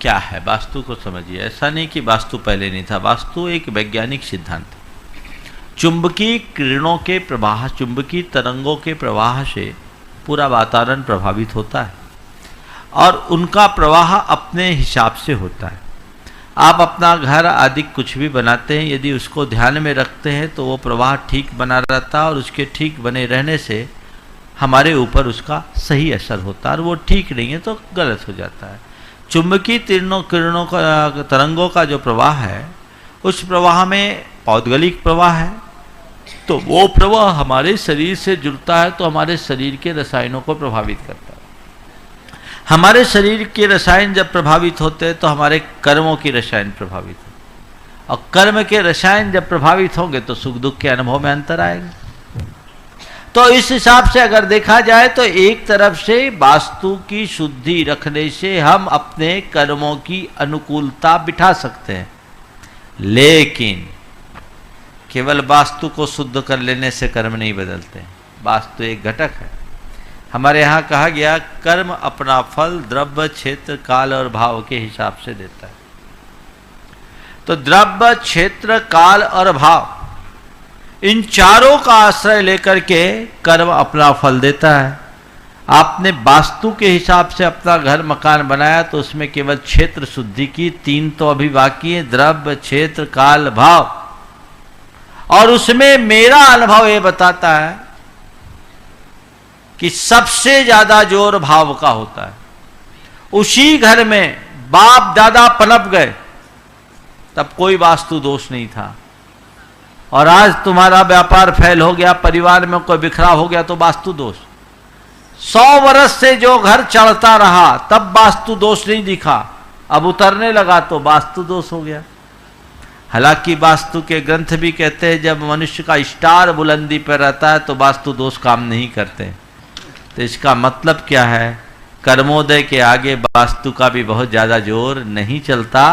क्या है, वास्तु को समझिए। ऐसा नहीं कि वास्तु पहले नहीं था, वास्तु एक वैज्ञानिक सिद्धांत है। चुंबकीय किरणों के प्रवाह, चुंबकीय तरंगों के प्रवाह से पूरा वातावरण प्रभावित होता है और उनका प्रवाह अपने हिसाब से होता है। आप अपना घर आदि कुछ भी बनाते हैं, यदि उसको ध्यान में रखते हैं तो वो प्रवाह ठीक बना रहता है और उसके ठीक बने रहने से हमारे ऊपर उसका सही असर होता है, और वो ठीक नहीं है तो गलत हो जाता है। चुंबकीय किरणों का, तरंगों का जो प्रवाह है, उस प्रवाह में पौद्गलिक प्रवाह है, तो वो प्रवाह हमारे शरीर से जुड़ता है तो हमारे शरीर के रसायनों को प्रभावित करता है। हमारे शरीर के रसायन जब प्रभावित होते हैं तो हमारे कर्मों की रसायन प्रभावित होते, और कर्म के रसायन जब प्रभावित होंगे तो सुख दुख के अनुभव में अंतर आएगा। तो इस हिसाब से अगर देखा जाए तो एक तरफ से वास्तु की शुद्धि रखने से हम अपने कर्मों की अनुकूलता बिठा सकते हैं, लेकिन केवल वास्तु को शुद्ध कर लेने से कर्म नहीं बदलते। वास्तु एक घटक है। हमारे यहाँ कहा गया कर्म अपना फल द्रव्य, क्षेत्र, काल और भाव के हिसाब से देता है। तो द्रव्य, क्षेत्र, काल और भाव, इन चारों का आश्रय लेकर के कर्म अपना फल देता है। आपने वास्तु के हिसाब से अपना घर मकान बनाया तो उसमें केवल क्षेत्र शुद्धि की, 3 तो अभी बाकी है, द्रव्य, क्षेत्र, काल, भाव, और उसमें मेरा अनुभव ये बताता है कि सबसे ज्यादा जोर भाव का होता है। उसी घर में बाप दादा पनप गए तब कोई वास्तु दोष नहीं था, और आज तुम्हारा व्यापार फैल हो गया, परिवार में कोई बिखराव हो गया तो वास्तु दोष। 100 वर्ष से जो घर चढ़ता रहा तब वास्तु दोष नहीं दिखा, अब उतरने लगा तो वास्तु दोष हो गया। हालांकि वास्तु के ग्रंथ भी कहते हैं जब मनुष्य का स्टार बुलंदी पर रहता है तो वास्तु दोष काम नहीं करते। तो इसका मतलब क्या है, कर्मोदय के आगे वास्तु का भी बहुत ज्यादा जोर नहीं चलता।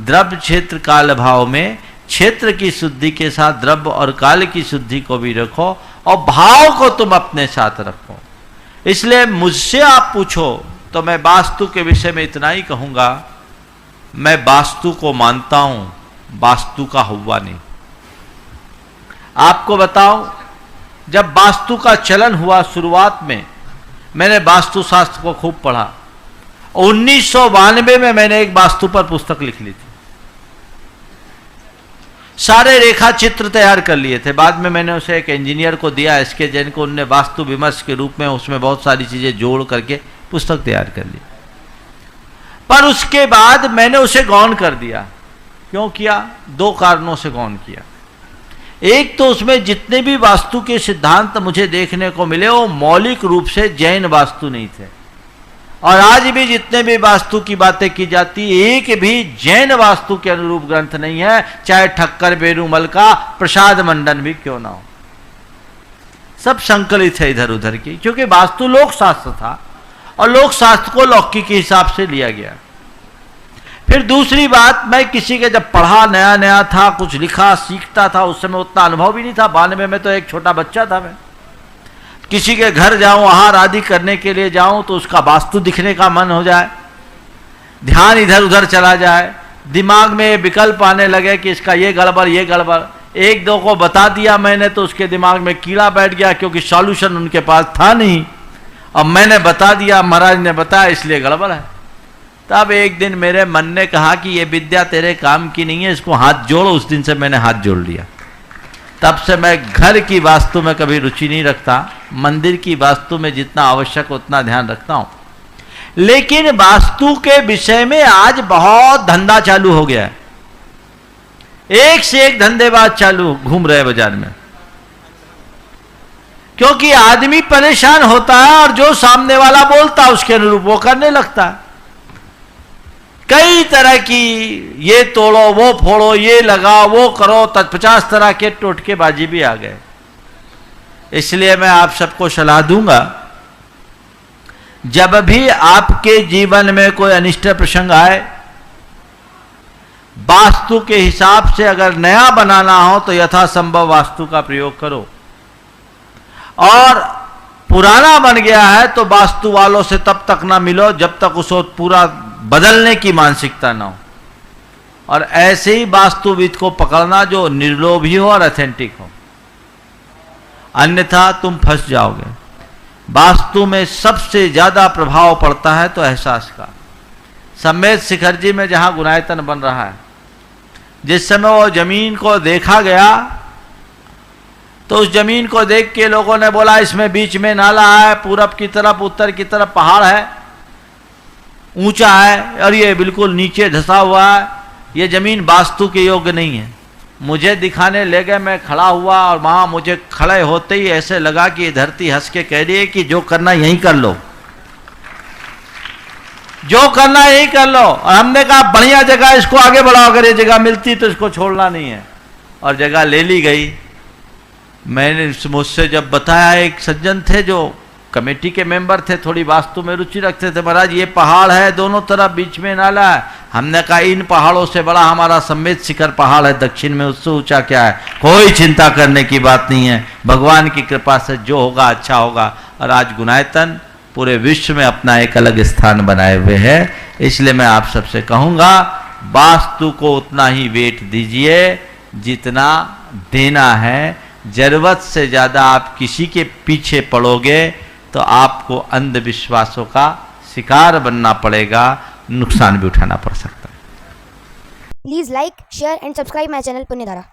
द्रव्य, क्षेत्र, काल, भाव में क्षेत्र की शुद्धि के साथ द्रव्य और काल की शुद्धि को भी रखो और भाव को तुम अपने साथ रखो। इसलिए मुझसे आप पूछो तो मैं वास्तु के विषय में इतना ही कहूंगा, मैं वास्तु को मानता हूं, वास्तु का हुआ नहीं। आपको बताऊं, जब वास्तु का चलन हुआ शुरुआत में, मैंने वास्तु शास्त्र को खूब पढ़ा। 1992 में मैंने एक वास्तु पर पुस्तक लिख ली थी, सारे रेखा चित्र तैयार कर लिए थे। बाद में मैंने उसे एक इंजीनियर को दिया, एसके जैन को, उनने वास्तु विमर्श के रूप में उसमें बहुत सारी चीजें जोड़ करके पुस्तक तैयार कर ली। पर उसके बाद मैंने उसे गौण कर दिया। क्यों किया? 2 कारणों से गौण किया। एक तो उसमें जितने भी वास्तु के सिद्धांत मुझे देखने को मिले वो मौलिक रूप से जैन वास्तु नहीं थे, और आज भी जितने भी वास्तु की बातें की जाती एक भी जैन वास्तु के अनुरूप ग्रंथ नहीं है, चाहे ठक्कर बेरूमल का प्रसाद मंडन भी क्यों ना हो। सब संकलित है इधर उधर की, क्योंकि वास्तु लोक शास्त्र था और लोक शास्त्र को लौकिक के हिसाब से लिया गया। फिर दूसरी बात, मैं किसी के जब पढ़ा नया नया था, कुछ लिखा सीखता था, उस समय उतना अनुभव भी नहीं था। 92 में तो एक छोटा बच्चा था। मैं किसी के घर जाऊं, आहार आदि करने के लिए जाऊं तो उसका वास्तु दिखने का मन हो जाए, ध्यान इधर उधर चला जाए, दिमाग में विकल्प आने लगे कि इसका ये गड़बड़ ये गड़बड़। 1-2 को बता दिया मैंने तो उसके दिमाग में कीड़ा बैठ गया, क्योंकि सॉल्यूशन उनके पास था नहीं, और मैंने बता दिया, महाराज ने बताया, इसलिए गड़बड़ है। तब एक दिन मेरे मन ने कहा कि ये विद्या तेरे काम की नहीं है, इसको हाथ जोड़ो। उस दिन से मैंने हाथ जोड़ लिया। तब से मैं घर की वास्तु में कभी रुचि नहीं रखता, मंदिर की वास्तु में जितना आवश्यक उतना ध्यान रखता हूं। लेकिन वास्तु के विषय में आज बहुत धंधा चालू हो गया है, एक से एक धंधेबाज चालू घूम रहे बाजार में, क्योंकि आदमी परेशान होता है और जो सामने वाला बोलता है उसके अनुरूप वो करने लगता है। कई तरह की ये तोड़ो वो फोड़ो, ये लगाओ वो करो, 50 तरह के टोटकेबाजी भी आ गए। इसलिए मैं आप सबको सलाह दूंगा, जब भी आपके जीवन में कोई अनिष्ट प्रसंग आए, वास्तु के हिसाब से अगर नया बनाना हो तो यथासंभव वास्तु का प्रयोग करो, और पुराना बन गया है तो वास्तु वालों से तब तक ना मिलो जब तक उसको पूरा बदलने की मानसिकता ना हो, और ऐसे ही वास्तुविद को पकड़ना जो निर्लोभी हो और ऑथेंटिक हो, अन्यथा तुम फंस जाओगे। वास्तु में सबसे ज्यादा प्रभाव पड़ता है तो एहसास का। सम्मेद शिखर जी में जहां गुणायतन बन रहा है, जिस समय वो जमीन को देखा गया तो उस जमीन को देख के लोगों ने बोला इसमें बीच में नाला है, पूरब की तरफ उत्तर की तरफ पहाड़ है, ऊंचा है और ये बिल्कुल नीचे धंसा हुआ है, ये जमीन वास्तु के योग्य नहीं है। मुझे दिखाने ले गए, मैं खड़ा हुआ और वहां मुझे खड़े होते ही ऐसे लगा कि ये धरती हंस के कह रही है कि जो करना यही कर लो, जो करना यही कर लो। और हमने कहा बढ़िया जगह, इसको आगे बढ़ाओ, अगर ये जगह मिलती तो इसको छोड़ना नहीं है। और जगह ले ली गई। मैंने मुझसे जब बताया, एक सज्जन थे जो कमेटी के मेंबर थे, थोड़ी वास्तु में रुचि रखते थे, महाराज ये पहाड़ है, दोनों तरफ बीच में नाला है। हमने कहा इन पहाड़ों से बड़ा हमारा सम्मेद शिखर पहाड़ है दक्षिण में, उससे ऊंचा क्या है, कोई चिंता करने की बात नहीं है, भगवान की कृपा से जो होगा अच्छा होगा। और आज गुणायतन पूरे विश्व में अपना एक अलग स्थान बनाए हुए है। इसलिए मैं आप सबसे कहूंगा, वास्तु को उतना ही वेट दीजिए जितना देना है। जरूरत से ज्यादा आप किसी के पीछे पड़ोगे तो आपको अंधविश्वासों का शिकार बनना पड़ेगा, नुकसान भी उठाना पड़ सकता है। Please like, share and subscribe my channel पुण्यधारा।